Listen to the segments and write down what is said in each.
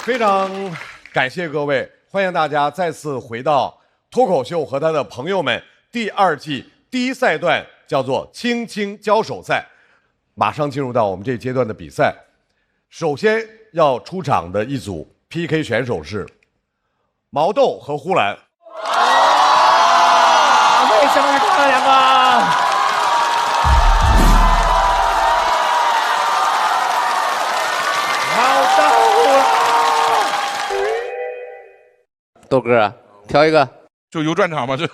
非常感谢各位，欢迎大家再次回到脱口秀和他的朋友们第2季第1赛段，叫做轻轻交手赛。马上进入到我们这一阶段的比赛，首先要出场的一组 PK 选手是毛豆和呼兰。为什么是他们两个？豆哥，挑一个，就有专场吗？这。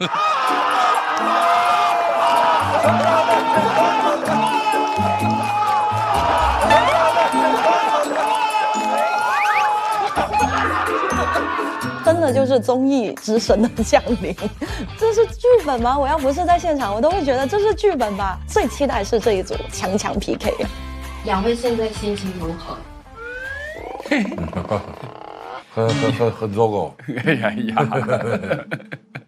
真的就是综艺之神的降临，这是剧本吗？我要不是在现场，我都会觉得这是剧本吧。最期待是这一组强 PK。两位现在心情如何？很糟糕。哎呀，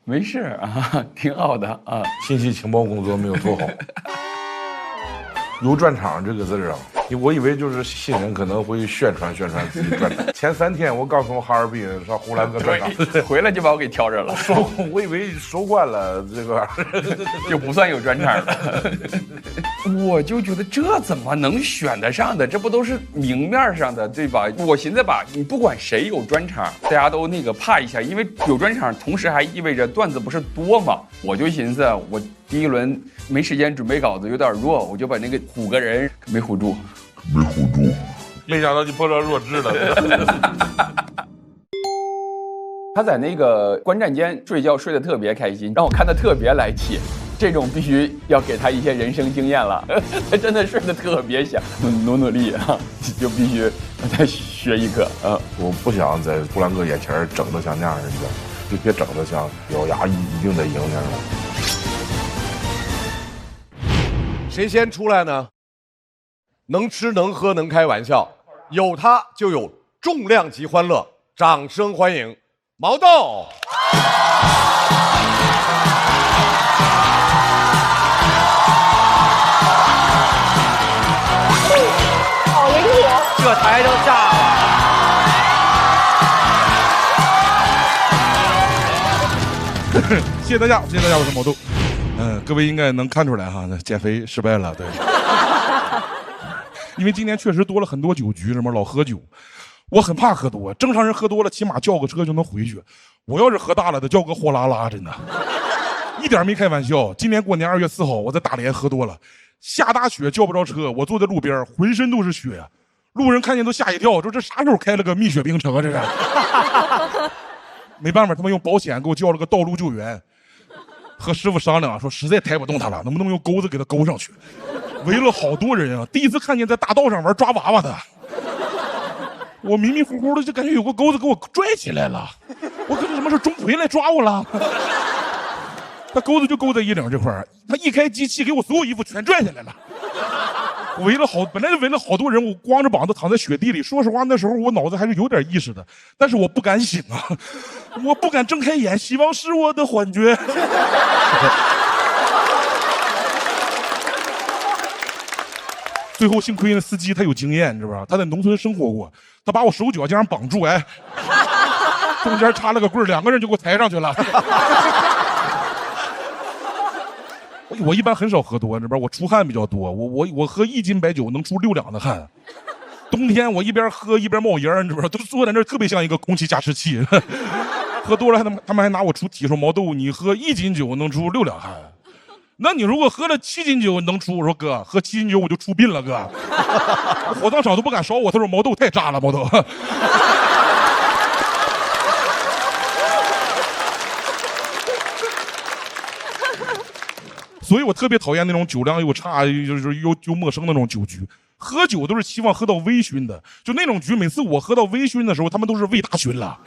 没事啊，挺好的啊。信息情报工作没有做好。有专场这个字啊，我以为就是新人可能会宣传自己专场。前3天我刚从哈尔滨上呼兰个专场，回来就把我给挑着了。我以为收官了，这个就不算有专场了。我就觉得这怎么能选得上的？这不都是明面上的，对吧？我寻思吧，你不管谁有专场，大家都那个怕一下，因为有专场，同时还意味着段子不是多嘛。我就寻思，我第1轮没时间准备稿子，有点弱，我就把那个唬个人，没唬住。没想到你碰到弱智了。他在那个观战间睡觉睡得特别开心，让我看得特别来气。这种必须要给他一些人生经验了，他真的睡得特别香，努力啊，就必须让他学一课啊！我不想在呼兰哥眼前整得像那样人家，就别整得像咬牙一定得赢那样。谁先出来呢？能吃能喝能开玩笑，有他就有重量级欢乐，掌声欢迎毛豆。好灵活，这台都炸了。谢谢大家，我是毛豆。各位应该能看出来哈，减肥失败了，对。因为今年确实多了很多酒局，什么老喝酒，我很怕喝多。正常人喝多了，起码叫个车就能回去。我要是喝大了的，叫个货拉拉，真的，一点没开玩笑。今年过年2月4号，我在大连喝多了，下大雪叫不着车，我坐在路边，浑身都是雪，路人看见都吓一跳，说这啥时候开了个蜜雪冰城啊？这是。没办法，他们用保险给我叫了个道路救援。和师傅商量说，实在抬不动他了，能不能用钩子给他勾上去？围了好多人啊！第一次看见在大道上玩抓娃娃的，我迷迷糊糊的就感觉有个钩子给我拽起来了。我可能什么是钟馗来抓我了？他钩子就勾在衣领这块儿，他一开机器给我所有衣服全拽下来了。本来就围了好多人，我光着膀子躺在雪地里。说实话，那时候我脑子还是有点意识的，但是我不敢醒啊，我不敢睁开眼，希望是我的幻觉。最后幸亏那司机他有经验，你知道吧？他在农村生活过，他把我手脚这样绑住，哎，中间插了个棍，2个人就给我抬上去了。我一般很少喝多，这边我出汗比较多，我喝1斤白酒能出6两的汗。冬天我一边喝一边冒烟，你知道吧？都坐在那儿特别像一个空气加湿器。喝多了他们还拿我出题，说毛豆你喝1斤酒能出6两汗。那你如果喝了7斤酒能出？我说哥，喝7斤酒我就出殡了，哥。火葬场都不敢烧我。他说毛豆太渣了，毛豆。所以我特别讨厌那种酒量又差又陌生的那种酒局。喝酒都是希望喝到微醺的，就那种局，每次我喝到微醺的时候，他们都是胃大醺了。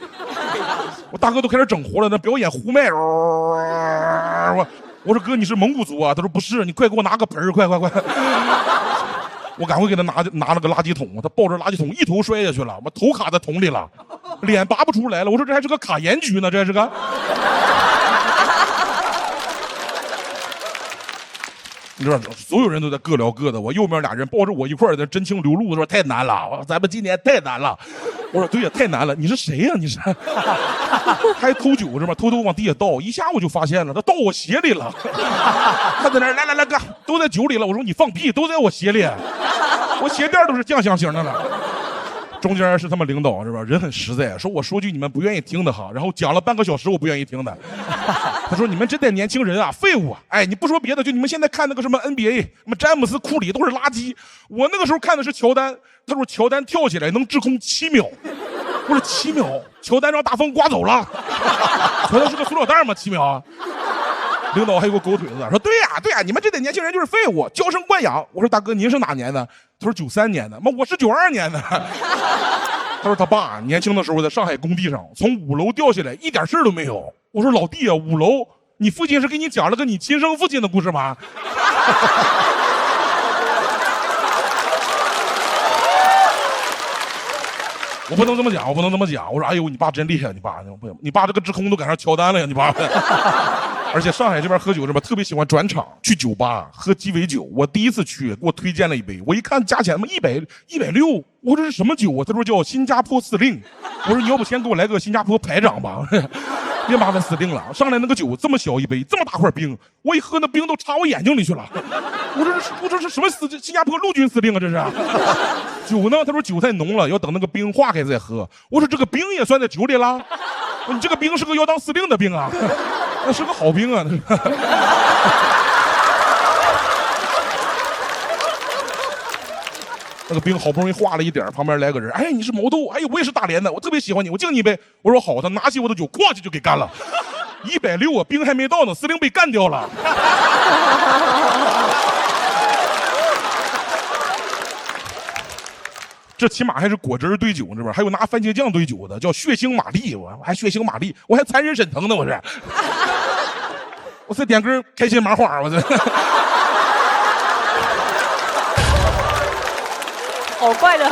我大哥都开始整活了，那表演呼麦。我说哥，你是蒙古族啊？他说不是，你快给我拿个盆儿，快！我赶快给他拿了个垃圾桶，他抱着垃圾桶一头摔下去了，我头卡在桶里了，脸拔不出来了。我说这还是个卡盐局呢，这还是个。 。。。。。。。。。。。。。。。。。。。。。。。。。。。。。。。。。。。。。。。。。。。。。。。。。。。。。。。。。。。。。。。。。。。。。。。。。。。。。。。。。。。。。。。。。。。。。。。。。。。。。。。。。。。。。。。。。。。。。。。。。。。。。。。。。。。。。。。。。。。。。。。。你知道，所有人都在各聊各的。我右面俩人抱着我一块儿在真情流露，说太难了，我说咱们今年太难了。我说对呀，太难了。你是谁呀？你是？还偷酒是吧？偷偷往地下倒，一下我就发现了，他倒我鞋里了。他在那儿来哥，都在酒里了。我说你放屁，都在我鞋里，我鞋垫都是酱香型的了。中间是他们领导是吧？人很实在，说我说句你们不愿意听的哈，然后讲了半个小时我不愿意听的。他说你们这代年轻人啊，废物啊！哎，你不说别的，就你们现在看那个什么 NBA，什么詹姆斯、库里都是垃圾。我那个时候看的是乔丹，他说乔丹跳起来能滞空7秒，我说7秒，乔丹让大风刮走了，乔丹是个塑料袋吗？7秒。领导还有个狗腿子，说对呀，你们这代年轻人就是废物，娇生惯养。我说大哥您是哪年的？他说93年的。妈，我是92年的。他说他爸年轻的时候在上海工地上从5楼掉下来，一点事都没有。我说老弟啊，5楼，你父亲是给你讲了个你亲生父亲的故事吗？我不能这么讲，我说哎呦，你爸真厉害，你爸这个滞空都赶上乔丹了呀，你爸。而且上海这边喝酒是吧，特别喜欢转场去酒吧喝鸡尾酒。我第一次去，给我推荐了一杯，我一看价钱他妈160，我说这是什么酒啊？他说叫新加坡司令。我说你要不先给我来个新加坡排长吧，别麻烦司令了。上来那个酒这么小一杯，这么大块冰，我一喝那冰都插我眼睛里去了。我说是什么新加坡陆军司令啊？这是酒呢？他说酒太浓了，要等那个冰化开再喝。我说这个冰也算在酒里了？你这个兵是个要当司令的兵啊，那是个好兵啊，那是。那个兵好不容易化了一点，旁边来个人，哎，你是毛豆，哎，我也是大连的，我特别喜欢你，我敬你一杯。我说好，他拿起我的酒，哐就给干了，160啊，兵还没到呢，司令被干掉了。这起码还是果汁兑酒，是吧？还有拿番茄酱兑酒的，叫血腥玛丽。我还血腥玛丽，我还残忍沈腾呢，我是。我再点根开心麻花，我这。好怪的。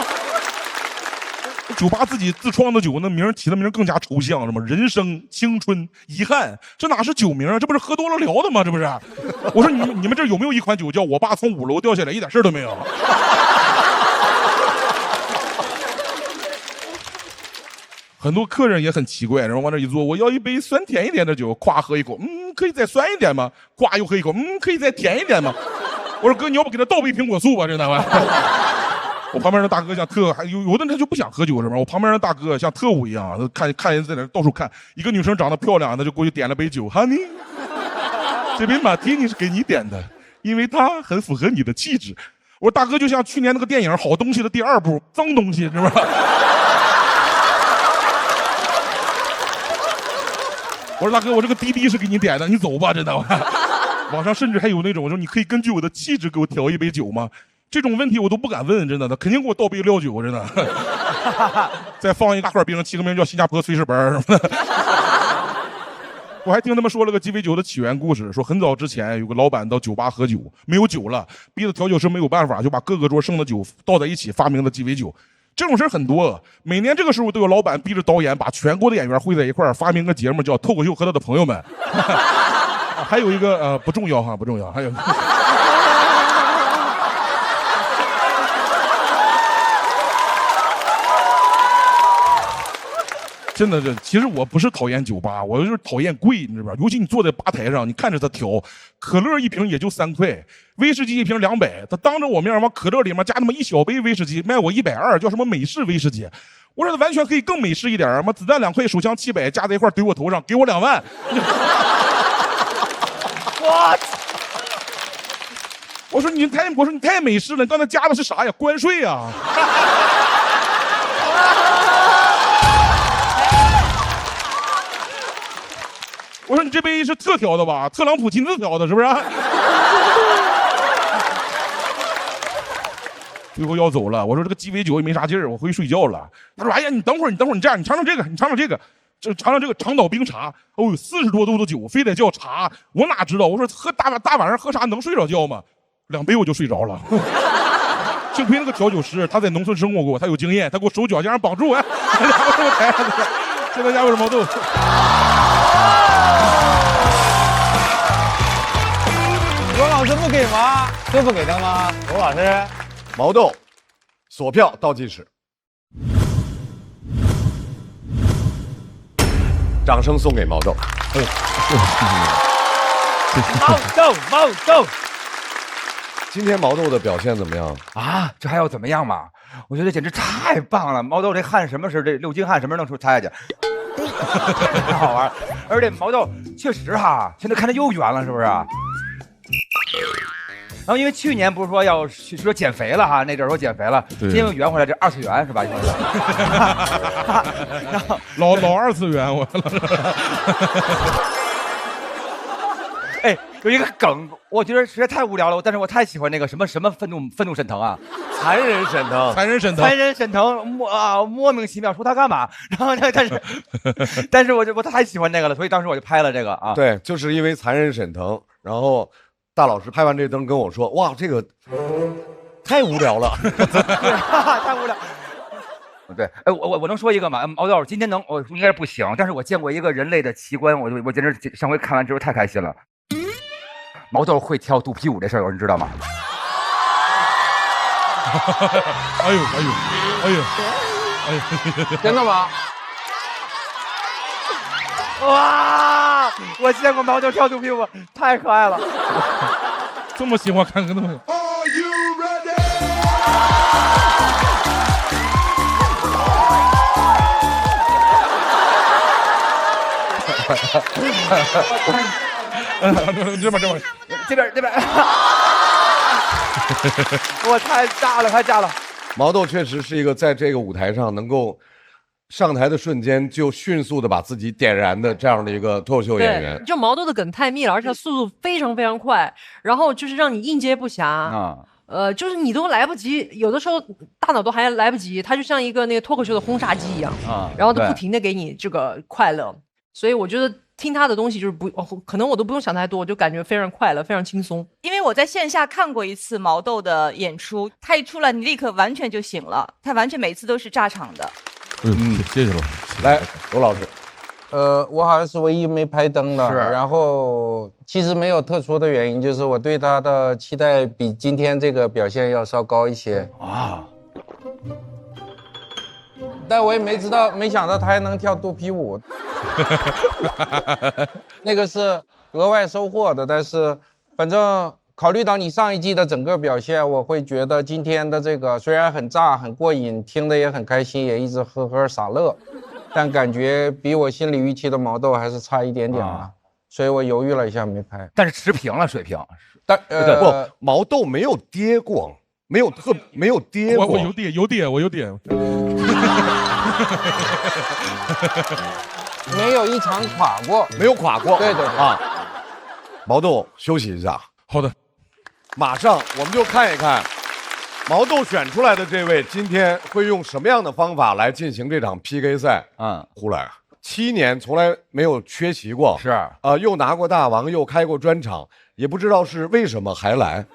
酒吧自己自创的酒，那名起的名更加抽象，什么人生、青春、遗憾，这哪是酒名啊？这不是喝多了聊的吗？这不是？我说你们这有没有一款酒叫我爸从5楼掉下来，一点事都没有？很多客人也很奇怪，然后往那一坐，我要一杯酸甜一点的酒，咵喝一口，可以再酸一点吗？咵又喝一口，可以再甜一点吗？我说哥，你要不给他倒杯苹果醋吧，真的。我旁边的大哥像还有的人他就不想喝酒是吧？我旁边的大哥像特务一样，看人在那到处看，一个女生长得漂亮，他就过去点了杯酒，哈尼，这杯马提尼是给你点的，因为它很符合你的气质。我说大哥，就像去年那个电影《好东西》的第2部，脏东西是吧？我说大哥，我这个滴滴是给你点的，你走吧，真的。网上甚至还有那种，我说你可以根据我的气质给我调一杯酒吗？这种问题我都不敢问，真的，他肯定给我倒杯料酒，真的。再放一大块冰，起个名叫新加坡炊事班什么的。我还听他们说了个鸡尾酒的起源故事，说很早之前有个老板到酒吧喝酒，没有酒了，逼得调酒师没有办法，就把各个桌剩的酒倒在一起，发明了鸡尾酒。这种事很多，每年这个时候都有老板逼着导演把全国的演员汇在一块儿，发明个节目叫《脱口秀和他的朋友们》。还有一个不重要哈，不重要，还有。真的，其实我不是讨厌酒吧，我就是讨厌贵，你知道吧？尤其你坐在吧台上，你看着他调，可乐一瓶也就3块，威士忌一瓶200，他当着我面往可乐里面加那么一小杯威士忌，卖我120，叫什么美式威士忌？我说他完全可以更美式一点，子弹2块，手枪700，加在一块怼我头上，给我2万。我说你太美式了，你刚才加的是啥呀？关税呀！我说你这杯是特调的吧？特朗普亲自调的，是不是？最后要走了，我说这个鸡尾酒也没啥劲儿，我回去睡觉了。他说：“哎呀，你等会儿，你这样，你尝尝这个，尝尝这个长岛冰茶。哦，40多度的酒，非得叫茶，我哪知道？我说喝大晚上喝茶能睡着觉吗？2杯我就睡着了。幸亏那个调酒师他在农村生活过，他有经验，他给我手脚这样绑住，哎，这大家有什么毛豆？”罗老师不给吗？就不给他吗？罗老师，毛豆，锁票倒计时，掌声送给毛豆。毛豆今天毛豆的表现怎么样？啊，这还要怎么样嘛？我觉得简直太棒了！毛豆这汗什么时候？这6斤汗什么时候能出擦下去？太好玩，而且毛豆确实哈，现在看着又圆了，是不是？然后因为去年不是说要说减肥了哈，那阵儿说减肥了，今天又圆回来，这2次元是吧？然后老2次元我。哎，有一个梗，我觉得实在太无聊了，但是我太喜欢那个什么愤怒沈腾啊，残忍沈腾，残忍沈腾莫名其妙说他干嘛？然后但是我太喜欢那个了，所以当时我就拍了这个啊。对，就是因为残忍沈腾，然后大老师拍完这灯跟我说，哇，这个太无聊了，太无聊。对，哎，我能说一个吗？毛豆今天我应该是不行，但是我见过一个人类的奇观，我简直上回看完之后太开心了。毛豆会跳肚皮舞这事儿，有人知道吗？哎呦，真的吗？哇！我见过毛豆跳肚皮舞，太可爱了。这么喜欢看个那么。这边，我太炸了！毛豆确实是一个在这个舞台上能够上台的瞬间就迅速的把自己点燃的这样的一个脱口秀演员。就毛豆的梗太密了，而且速度非常非常快，然后就是让你应接不暇啊。就是你都来不及，有的时候大脑都还来不及，它就像一个那个脱口秀的轰炸机一样啊，然后都不停的给你这个快乐，所以我觉得听他的东西就是可能我都不用想太多，我就感觉非常快乐，非常轻松。因为我在线下看过一次毛豆的演出，他一出来你立刻完全就醒了，他完全每次都是炸场的。谢谢了。来，罗老师。我好像是唯一没拍灯的，然后其实没有特殊的原因，就是我对他的期待比今天这个表现要稍高一些啊。但我也没想到他还能跳肚皮舞，那个是额外收获的。但是反正考虑到你上一季的整个表现，我会觉得今天的这个虽然很炸很过瘾，听得也很开心，也一直呵呵傻乐，但感觉比我心里预期的毛豆还是差一点点啊，所以我犹豫了一下没拍。但是持平了水平，但不，毛豆没有跌过，没有跌过。我有点。没有一场垮过，没有垮过。对啊，毛豆休息一下。好的，马上我们就看一看毛豆选出来的这位今天会用什么样的方法来进行这场 PK 赛。胡来7年从来没有缺席过，是又拿过大王，又开过专场，也不知道是为什么还来。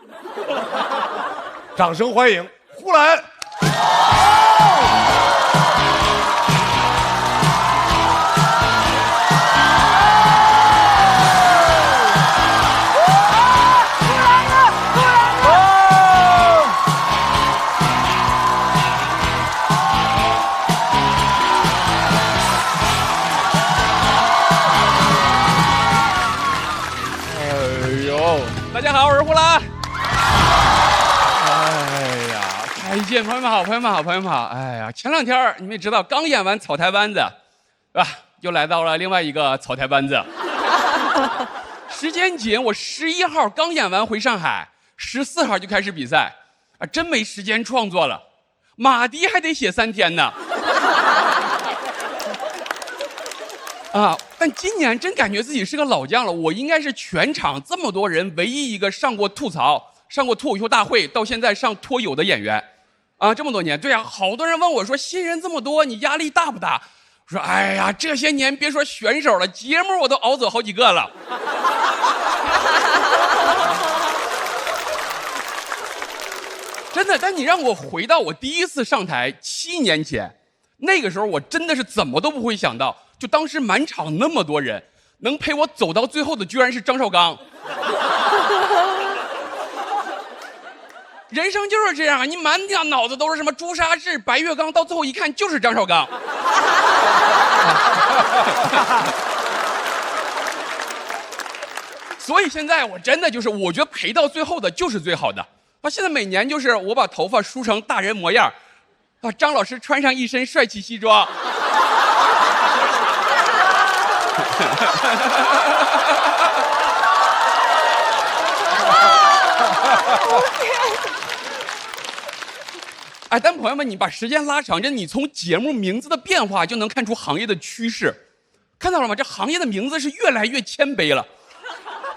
掌声欢迎呼兰。大家好，我是呼兰。哎呀，再见，朋友们好，朋友们好，朋友们好。哎呀，前2天你们也知道，刚演完草台班子，是吧？又来到了另外一个草台班子。时间紧，我11号刚演完回上海，14号就开始比赛，啊，真没时间创作了。马迪还得写3天呢。啊！但今年真感觉自己是个老将了，我应该是全场这么多人唯一一个上过吐槽、上过脱口秀大会，到现在上脱友的演员，啊，这么多年。对呀，好多人问我说，新人这么多，你压力大不大？我说，哎呀，这些年别说选手了，节目我都熬走好几个了。真的，但你让我回到我第一次上台7年前，那个时候我真的是怎么都不会想到。就当时满场那么多人，能陪我走到最后的居然是张绍刚。人生就是这样啊，你满脑子都是什么朱砂痣、白月刚，到最后一看就是张绍刚。所以现在我真的就是，我觉得陪到最后的就是最好的。啊，现在每年就是我把头发梳成大人模样，啊，张老师穿上一身帅气西装。哎，但朋友们，你把时间拉长，你从节目名字的变化就能看出行业的趋势，看到了吗？这行业的名字是越来越谦卑了，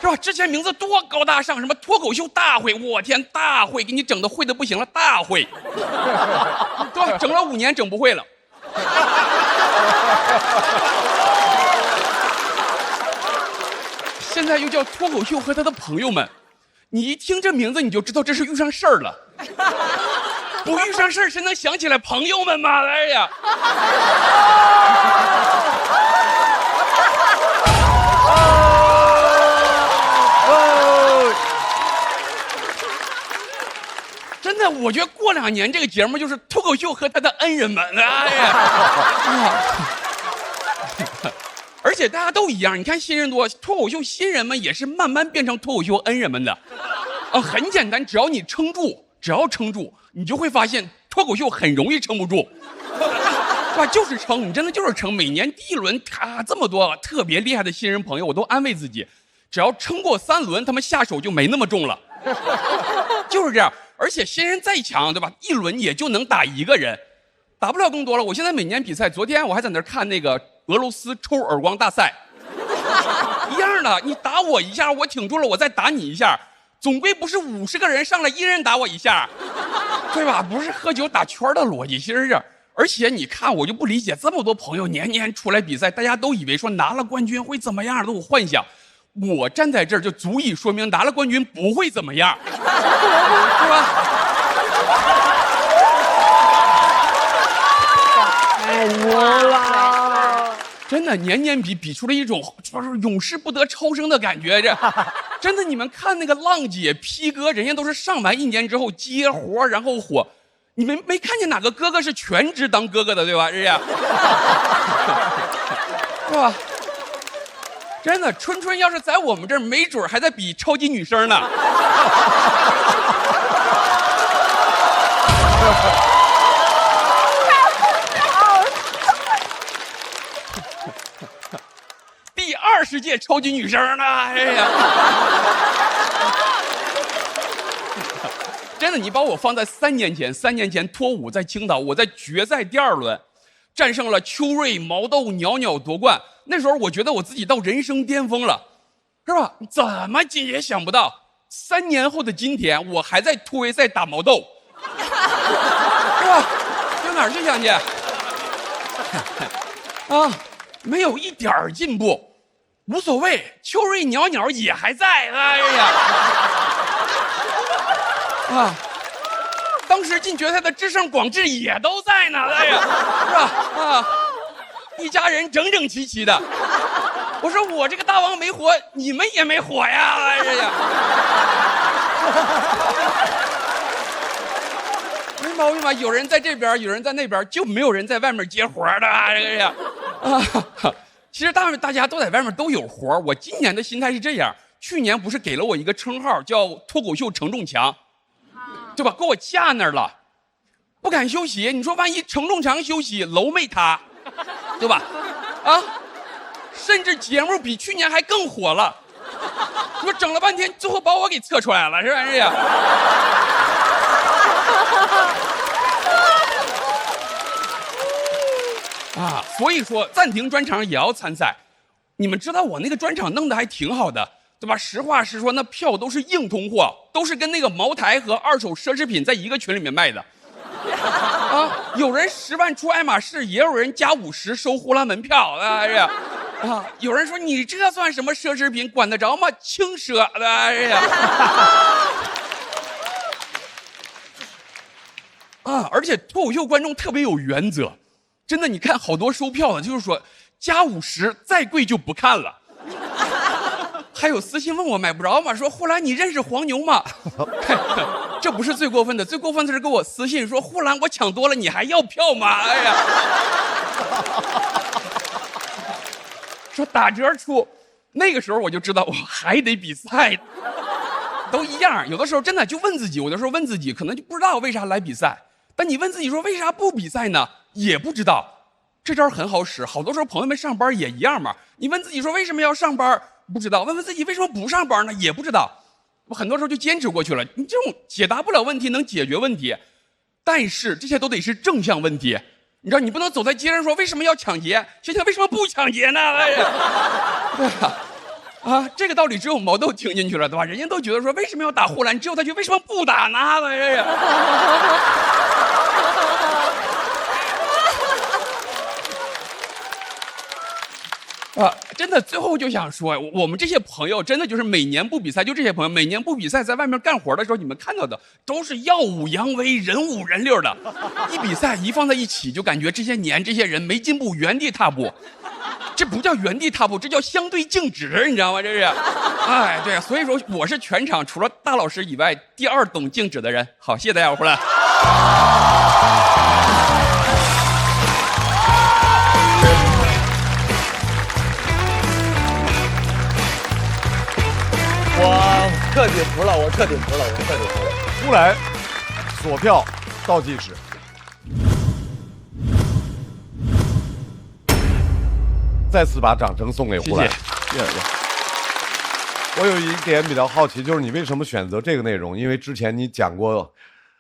是吧？之前名字多高大上，什么脱口秀大会，我天，大会给你整的会的不行了，大会，对吧？整了5年整不会了。现在又叫脱口秀和他的朋友们，你一听这名字你就知道这是遇上事儿了。不遇上事儿谁能想起来朋友们吗？哎呀！真的，我觉得过2年这个节目就是脱口秀和他的恩人们。哎呀！而且大家都一样，你看新人多，脱口秀新人们也是慢慢变成脱口秀恩人们的。很简单，只要你撑住，你就会发现脱口秀很容易撑不住，是吧？就是撑，你真的就是撑。每年第1轮，这么多特别厉害的新人朋友，我都安慰自己，只要撑过3轮，他们下手就没那么重了，就是这样。而且新人再强，对吧？1轮也就能打1个人，打不了更多了。我现在每年比赛，昨天我还在那看那个俄罗斯抽耳光大赛，一样的，你打我一下，我挺住了，我再打你一下。总归不是50个人上来1人打我一下，对吧？不是喝酒打圈的逻辑，其实是。而且你看，我就不理解，这么多朋友年年出来比赛，大家都以为说拿了冠军会怎么样，都有幻想。我站在这儿就足以说明拿了冠军不会怎么样，是吧？太牛了！真的年年比出了一种就是永世不得超生的感觉。这真的，你们看那个浪姐、P 哥，人家都是上完1年之后接活然后火，你们没看见哪个哥哥是全职当哥哥的，对吧？是呀，是吧？真的，春春要是在我们这儿，没准还在比超级女声呢。第20届超级女声呢，哎呀！真的，你把我放在3年前脱5在青岛，我在决赛第2轮战胜了邱瑞、毛豆、袅袅夺冠。那时候我觉得我自己到人生巅峰了，是吧？怎么也想不到，3年后的今天，我还在突围赛打毛豆，是吧？上哪儿去想去？啊，没有一点进步。无所谓，邱瑞袅袅也还在，哎呀，啊，当时进决赛的智胜、广智也都在呢，哎呀，是吧？啊，一家人整整齐齐的。我说我这个大王没活，你们也没火呀，哎呀，没毛病吧？有人在这边，有人在那边，就没有人在外面接活的，哎呀，啊。其实大家都在外面都有活。我今年的心态是这样，去年不是给了我一个称号叫脱口秀承重墙，对吧？给我架那儿了，不敢休息。你说万一承重墙休息，楼没塌，对吧？啊，甚至节目比去年还更火了。你说整了半天，最后把我给测出来了，是吧？这样。啊，所以说暂停专场也要参赛。你们知道我那个专场弄得还挺好的，对吧？实话实说，那票都是硬通货，都是跟那个茅台和二手奢侈品在一个群里面卖的。啊，有人10万出爱马仕，也有人加50收呼啦门票，哎呀，啊，有人说你这算什么奢侈品，管得着吗？轻奢的，哎呀。啊，而且脱口秀观众特别有原则。真的，你看好多收票的，就是说加50再贵就不看了。还有私信问我买不着吗？说后来你认识黄牛吗？这不是最过分的，最过分的是给我私信说呼兰我抢多了，你还要票吗？哎呀，说打折出，那个时候我就知道我还得比赛，都一样。有的时候真的就问自己，有的时候问自己，可能就不知道为啥来比赛。但你问自己说为啥不比赛呢？也不知道。这招很好使，好多时候朋友们上班也一样嘛。你问自己说为什么要上班？不知道。问问自己为什么不上班呢？也不知道。我很多时候就坚持过去了。你这种解答不了问题，能解决问题，但是这些都得是正向问题。你知道，你不能走在街上说为什么要抢劫，想想为什么不抢劫呢？哎呀，对啊，这个道理只有毛豆听进去了，对吧？人家都觉得说为什么要打呼兰，只有他觉得为什么不打呢？哎呀。真的，最后就想说，我们这些朋友真的就是每年不比赛，就这些朋友每年不比赛，在外面干活的时候，你们看到的都是耀武扬威、人五人六的。一比赛一放在一起，就感觉这些年这些人没进步，原地踏步。这不叫原地踏步，这叫相对静止，你知道吗？这是，哎，对，所以说我是全场除了大老师以外第2懂静止的人。好，谢谢大家，我回来。我彻底服了，我彻底服了。呼兰，锁票倒计时。再次把掌声送给呼兰。谢谢。我有一点比较好奇，就是你为什么选择这个内容？因为之前你讲过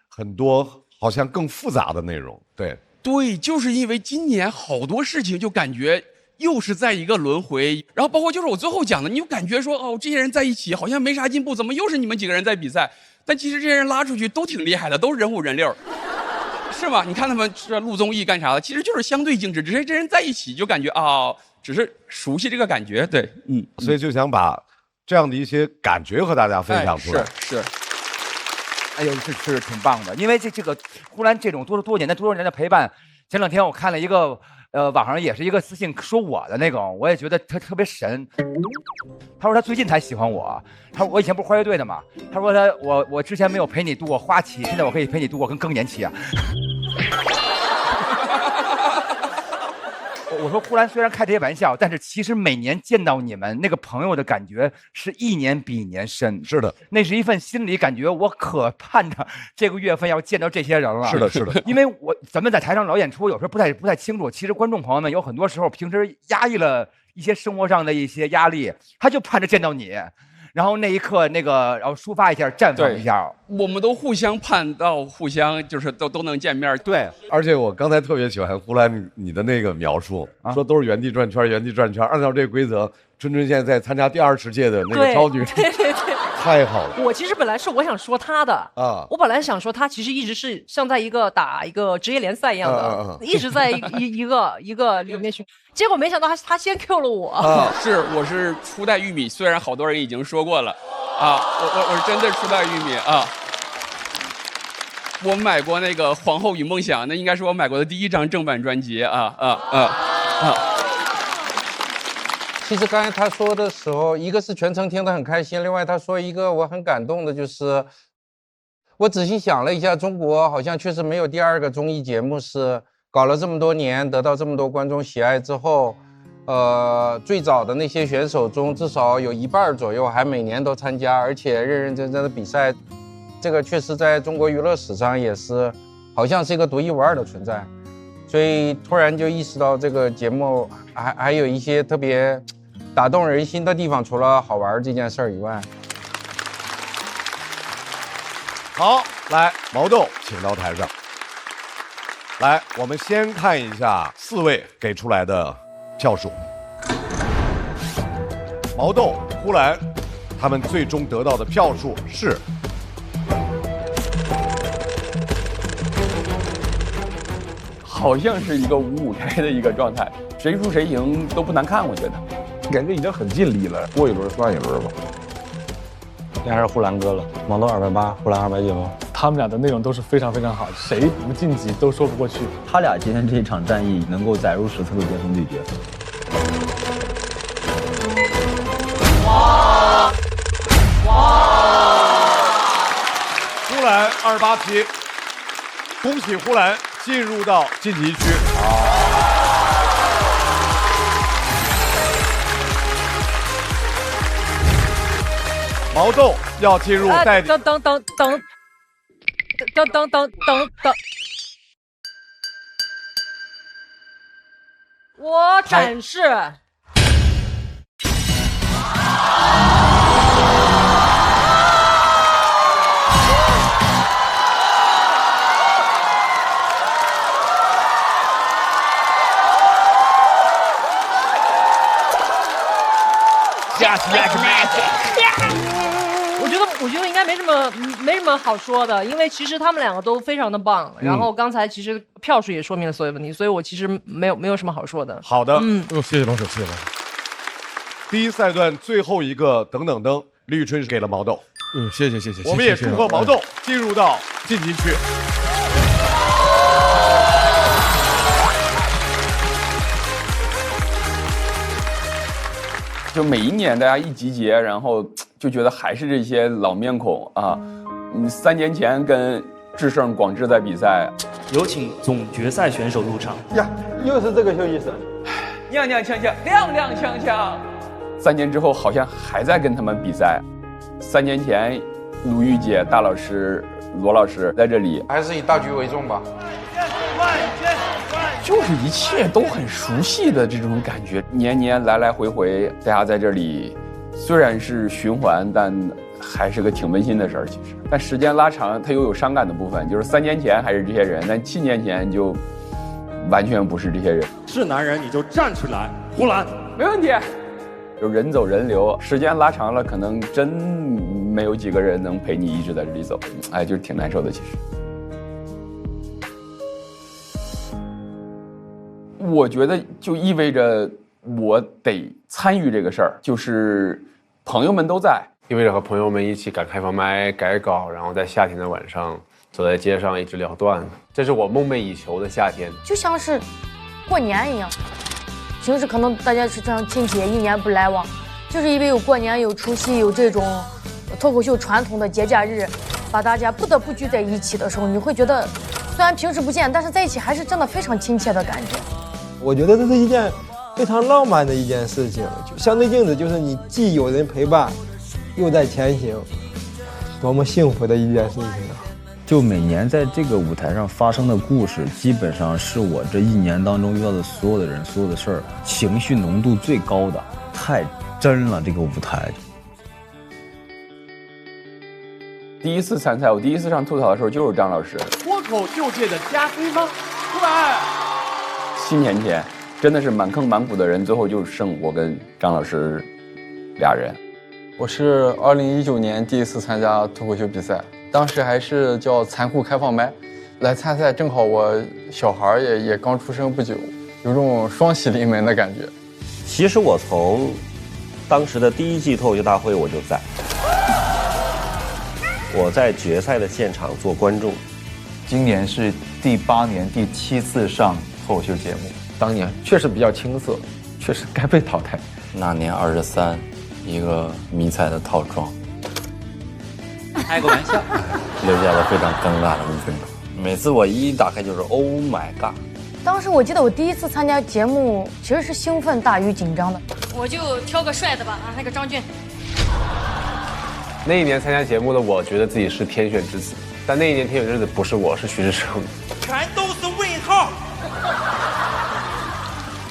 很多好像更复杂的内容。对，就是因为今年好多事情就感觉又是在一个轮回，然后包括就是我最后讲的，你就感觉说哦，这些人在一起好像没啥进步，怎么又是你们几个人在比赛？但其实这些人拉出去都挺厉害的，都是人五人六，是吧？你看他们这录综艺干啥的，其实就是相对静止，只是这人在一起就感觉只是熟悉这个感觉，对，所以就想把这样的一些感觉和大家分享出来。是。哎呦，是挺棒的，因为这个呼兰这种多年的陪伴，前2天我看了一个。网上也是一个私信说我的那种，我也觉得他特别神。他说他最近才喜欢我，他说我以前不是花乐队的嘛，他说我之前没有陪你度过花期，现在我可以陪你度过更年期啊。我说呼兰虽然开这些玩笑，但是其实每年见到你们那个朋友的感觉是一年比一年深。是的，那是一份心理感觉，我可盼着这个月份要见到这些人了。是的，因为咱们在台上老演出，有时候不太清楚。其实观众朋友们有很多时候平时压抑了一些生活上的一些压力，他就盼着见到你。然后那一刻，然后抒发一下，绽放一下，我们都互相盼到，互相就是都能见面。对，而且我刚才特别喜欢呼兰你的那个描述，说都是原地转圈。按照这个规则，春现在在参加第20届的那个超女，对，太好了。我其实本来是我想说他的啊，我本来想说他其实一直是像在打一个职业联赛一样的，一直在一个里面去。结果没想到他先 Q 了我我是初代玉米，虽然好多人已经说过了我是真的初代玉米啊。我买过那个《皇后与梦想》，那应该是我买过的第1张正版专辑其实刚才他说的时候，一个是全程听得很开心，另外他说一个我很感动的，就是我仔细想了一下，中国好像确实没有第2个综艺节目是搞了这么多年，得到这么多观众喜爱之后，最早的那些选手中，至少有1半左右还每年都参加，而且认认真真的比赛。这个确实在中国娱乐史上也是，好像是一个独一无二的存在。所以突然就意识到这个节目还有一些特别打动人心的地方，除了好玩这件事儿以外。好，来，毛豆请到台上。来，我们先看一下4位给出来的票数。毛豆、呼兰，他们最终得到的票数是好像是一个无舞台的一个状态，谁输谁赢都不难看，我觉得，感觉已经很尽力了，过一轮算一轮吧。应该是呼兰哥了，毛豆280，呼兰290。他们俩的内容都是非常非常好，谁不晋级都说不过去。他俩今天这一场战役能够载入史册的巅峰对决。呼兰28期，恭喜呼兰进入到晋级区。毛豆要进入代理。等，我展示。我觉得应该没什么好说的，因为其实他们两个都非常的棒。然后刚才其实票数也说明了所有问题，所以我其实没有什么好说的。好的，谢谢老师，谢谢老师。第一赛段最后一个等等灯，李宇春是给了毛豆。谢谢。我们也祝贺毛豆进入到晋级区。就每一年大家一集结，然后就觉得还是这些老面孔啊。3年前跟智胜、广智在比赛，有请总决赛选手入场。呀，又是这个休息室，踉踉跄跄，踉踉跄跄。3年之后好像还在跟他们比赛。3年前，鲁豫姐、大老师、罗老师在这里，还是以大局为重吧。就是一切都很熟悉的这种感觉，年年来来回回，大家在这里，虽然是循环，但还是个挺温馨的事儿。其实，但时间拉长，它又有伤感的部分。就是3年前还是这些人，但7年前就完全不是这些人。是男人你就站出来，呼兰，没问题。就人走人流，时间拉长了，可能真没有几个人能陪你一直在这里走，哎，就是挺难受的。其实。我觉得就意味着我得参与这个事儿，就是朋友们都在，意味着和朋友们一起赶开放麦、改稿，然后在夏天的晚上走在街上一直聊段子，这是我梦寐以求的夏天，就像是过年一样。平时可能大家是这样亲戚1年不来往，就是因为有过年、有除夕、有这种脱口秀传统的节假日，把大家不得不聚在一起的时候，你会觉得虽然平时不见，但是在一起还是真的非常亲切的感觉。我觉得这是一件非常浪漫的一件事情，就相对镜子，就是你既有人陪伴，又在前行，多么幸福的一件事情啊！就每年在这个舞台上发生的故事，基本上是我这1年当中遇到的所有的人、所有的事儿，情绪浓度最高的，太真了。这个舞台。第一次参赛，我第一次上吐槽的时候就是张老师。脱口秀界的加菲吗？出来。7年前，真的是满坑满谷的人，最后就剩我跟张老师俩人。我是2019年第一次参加脱口秀比赛，当时还是叫残酷开放麦，来参赛正好我小孩也刚出生不久，有种双喜临门的感觉。其实我从当时的第1季脱口秀大会我就在，我在决赛的现场做观众。今年是第8年第7次上脱口秀节目，当年确实比较青涩，确实该被淘汰。那年23，一个迷彩的套装，开个玩笑，留下了非常尴尬的5分钟。每次我一打开就是 Oh my God。当时我记得我第一次参加节目，其实是兴奋大于紧张的。我就挑个帅的吧，那个张俊。那一年参加节目的我觉得自己是天选之子，但那一年天选之子不是我，是徐志胜。全都是问号。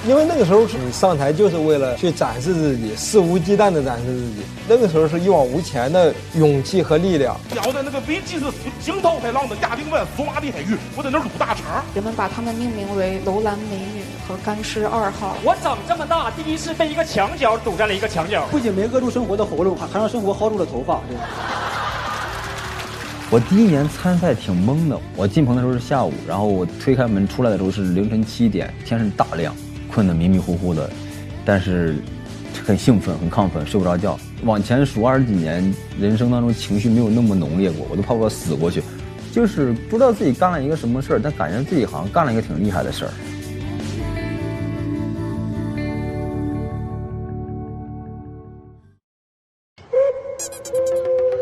因为那个时候你上台就是为了去展示自己，肆无忌惮的展示自己。那个时候是一往无前的勇气和力量。脚在那个危机是惊涛骇浪的亚丁湾索马里海域，我在那卤大肠。人们把他们命名为楼兰美女和干尸2号。我长这么大，第一次被一个墙角堵在了一个墙角，不仅没扼住生活的喉咙，还让生活薅住了头发。我第1年参赛挺懵的，我进棚的时候是下午，然后我推开门出来的时候是凌晨7点，天是大亮，困得迷迷糊糊的，但是很兴奋很亢奋，睡不着觉。往前数20几年人生当中情绪没有那么浓烈过，我都怕我死过去，就是不知道自己干了一个什么事儿，但感觉自己好像干了一个挺厉害的事儿。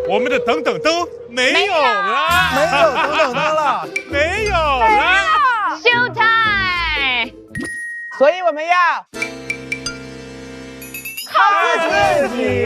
我们的等等灯没有了，没有等等灯了，没有了。Show time！ 所以我们要靠自己。